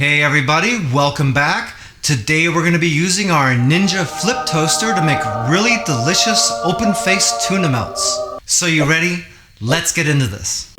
Hey everybody, welcome back. Today we're going to be using our Ninja Flip Toaster to make really delicious open-faced tuna melts. So you ready? Let's get into this.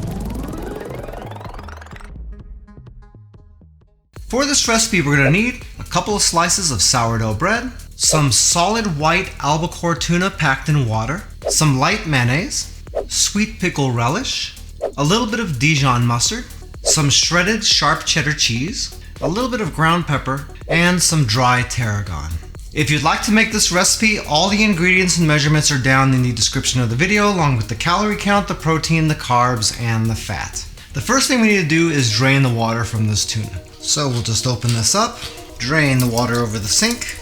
For this recipe we're going to need a couple of slices of sourdough bread, some solid white albacore tuna packed in water, some light mayonnaise, sweet pickle relish, a little bit of Dijon mustard, some shredded sharp cheddar cheese, a little bit of ground pepper, and some dry tarragon. If you'd like to make this recipe, all the ingredients and measurements are down in the description of the video, along with the calorie count, the protein, the carbs, and the fat. The first thing we need to do is drain the water from this tuna. So we'll just open this up, drain the water over the sink.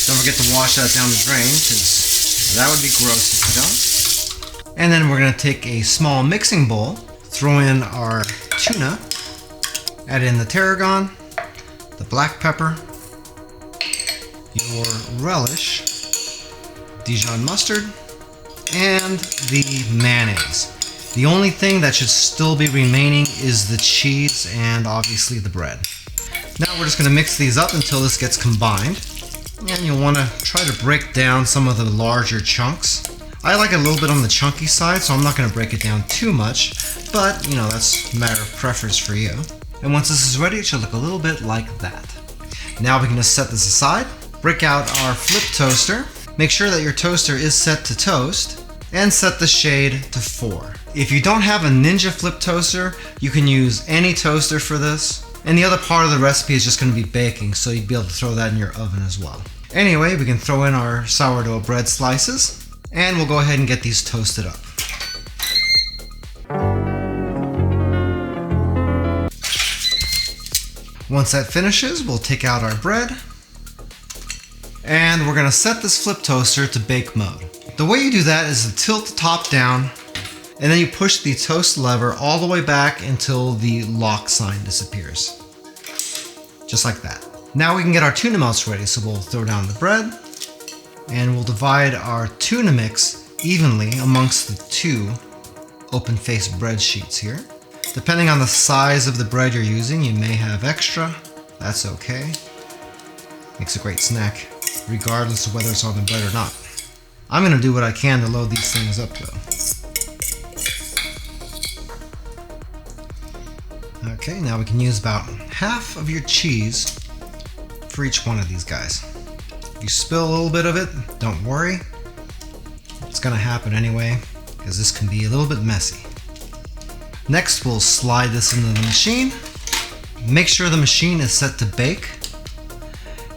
Don't forget to wash that down the drain, because that would be gross if you don't. And then we're going to take a small mixing bowl, throw in our tuna, add in the tarragon, the black pepper, your relish, Dijon mustard, and the mayonnaise. The only thing that should still be remaining is the cheese and obviously the bread. Now we're just going to mix these up until this gets combined. And you'll want to try to break down some of the larger chunks. I like it a little bit on the chunky side, so I'm not going to break it down too much, but you know, that's a matter of preference for you. And once this is ready, it should look a little bit like that. Now we can just set this aside, break out our flip toaster, make sure that your toaster is set to toast, and set the shade to 4. If you don't have a Ninja Flip Toaster, you can use any toaster for this. And the other part of the recipe is just going to be baking, so you'd be able to throw that in your oven as well. Anyway, we can throw in our sourdough bread slices, and we'll go ahead and get these toasted up. Once that finishes, we'll take out our bread, and we're going to set this flip toaster to bake mode. The way you do that is to tilt the top down, and then you push the toast lever all the way back until the lock sign disappears. Just like that. Now we can get our tuna melts ready, so we'll throw down the bread, and we'll divide our tuna mix evenly amongst the 2 open-faced bread sheets here. Depending on the size of the bread you're using, you may have extra. That's okay. Makes a great snack, regardless of whether it's on the bread or not. I'm going to do what I can to load these things up though. Okay, now we can use about half of your cheese for each one of these guys. If you spill a little bit of it, don't worry. It's going to happen anyway, because this can be a little bit messy. Next, we'll slide this into the machine. Make sure the machine is set to bake.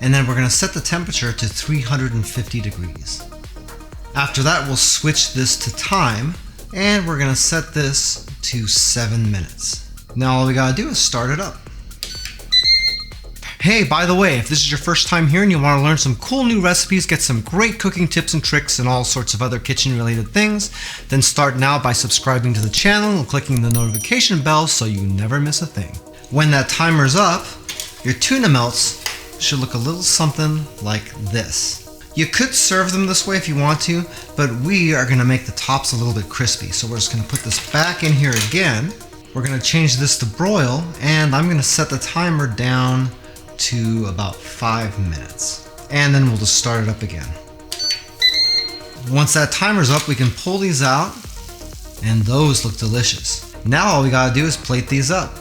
And then we're going to set the temperature to 350 degrees. After that, we'll switch this to time, and we're going to set this to 7 minutes. Now all we got to do is start it up. Hey, by the way, if this is your first time here and you want to learn some cool new recipes, get some great cooking tips and tricks and all sorts of other kitchen related things, then start now by subscribing to the channel and clicking the notification bell so you never miss a thing. When that timer's up, your tuna melts should look a little something like this. You could serve them this way if you want to, but we are going to make the tops a little bit crispy, so we're just going to put this back in here again. We're going to change this to broil, and I'm going to set the timer down to about 5 minutes, and then we'll just start it up again. Once that timer's up, we can pull these out, and those look delicious. Now all we gotta do is plate these up.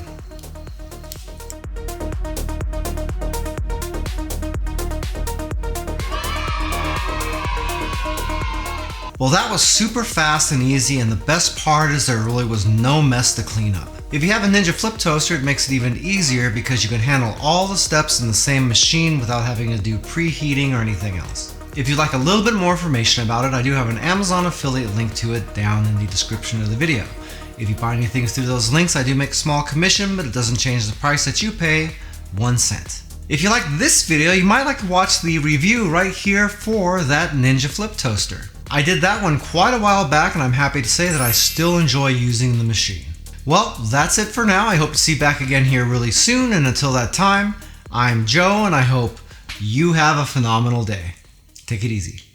Well, that was super fast and easy, and the best part is there really was no mess to clean up. If you have a Ninja Flip Toaster, it makes it even easier because you can handle all the steps in the same machine without having to do preheating or anything else. If you'd like a little bit more information about it, I do have an Amazon affiliate link to it down in the description of the video. If you buy anything through those links, I do make a small commission, but it doesn't change the price that you pay 1 cent. If you like this video, you might like to watch the review right here for that Ninja Flip Toaster. I did that one quite a while back, and I'm happy to say that I still enjoy using the machine. Well, that's it for now. I hope to see you back again here really soon, and until that time, I'm Joe, and I hope you have a phenomenal day. Take it easy.